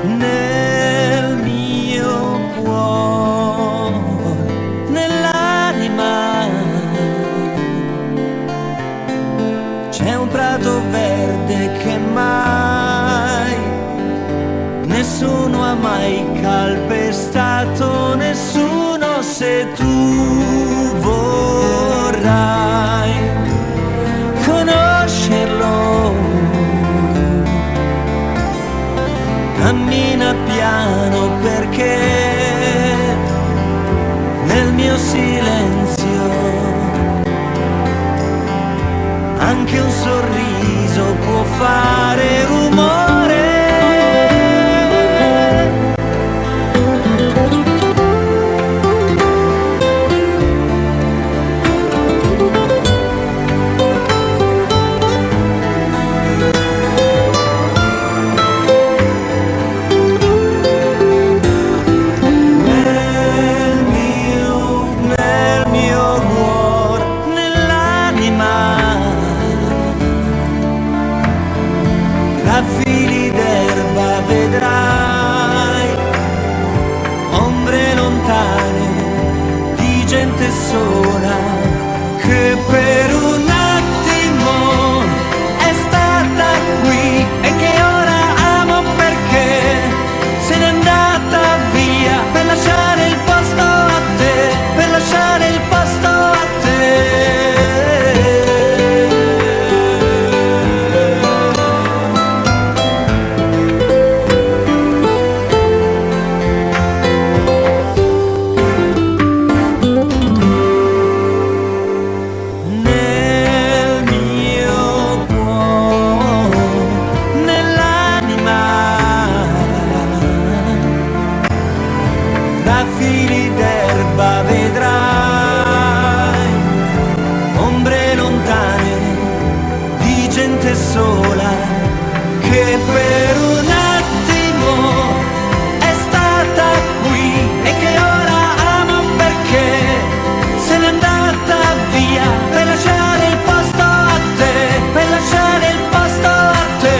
nel mio cuore, nell'anima. C'è un prato verde che mai nessuno ha mai calpestato, nessuno, se tu vorrai conoscerlo. Cammina piano perché nel mio silenzio anche un sorriso può fare rumore. Fili d'erba vedrai ombre lontane di gente sola che per un attimo è stata qui e che ora amo perché se n'è andata via per lasciare il posto a te, per lasciare il posto a te. Fili d'erba vedrai ombre lontane di gente sola che per un attimo è stata qui e che ora amo perché se n'è andata via per lasciare il posto a te, per lasciare il posto a te.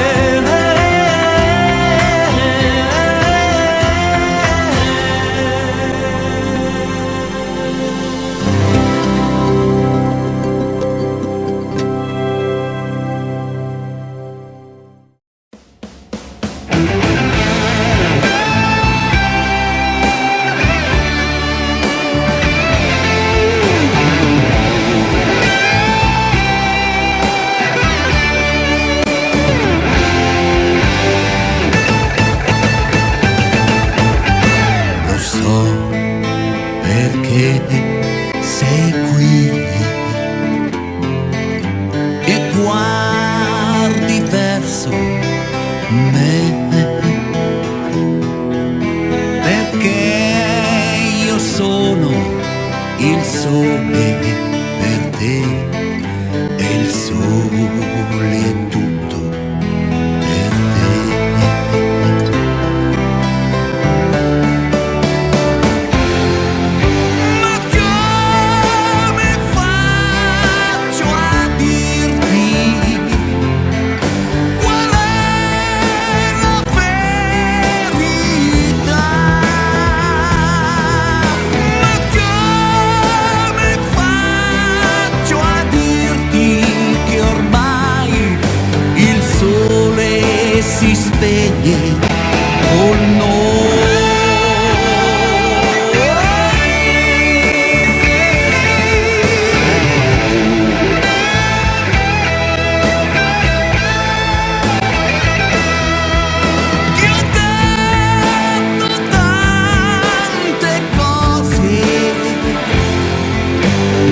Sei qui e guardi verso me, perché io sono il sole per te e il sole è tutto per te. Si spegne con noi. Ti ho detto tante cose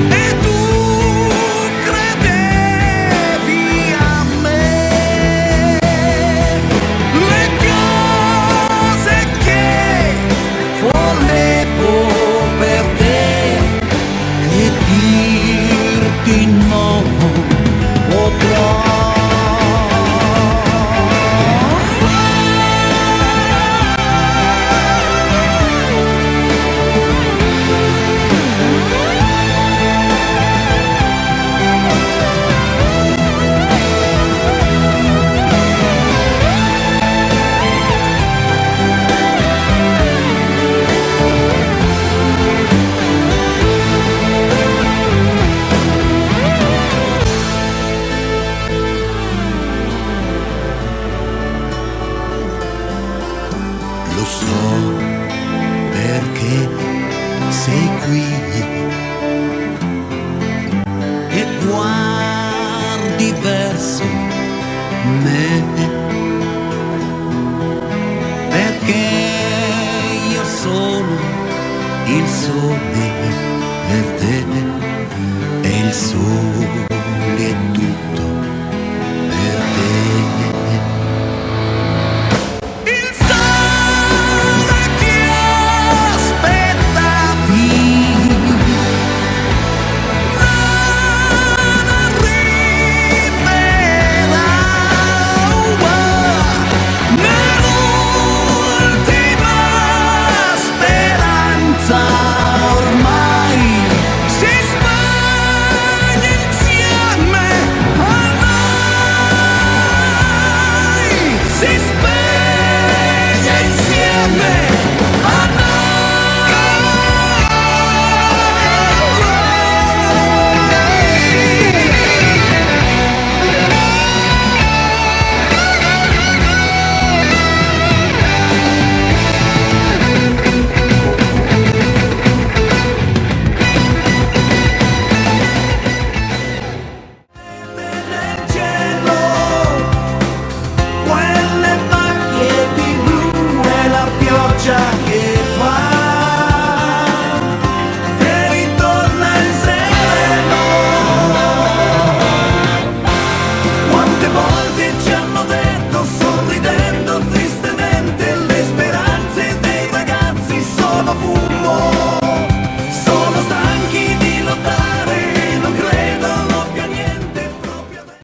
e tu credevi a me. verso me, perché io sono il sole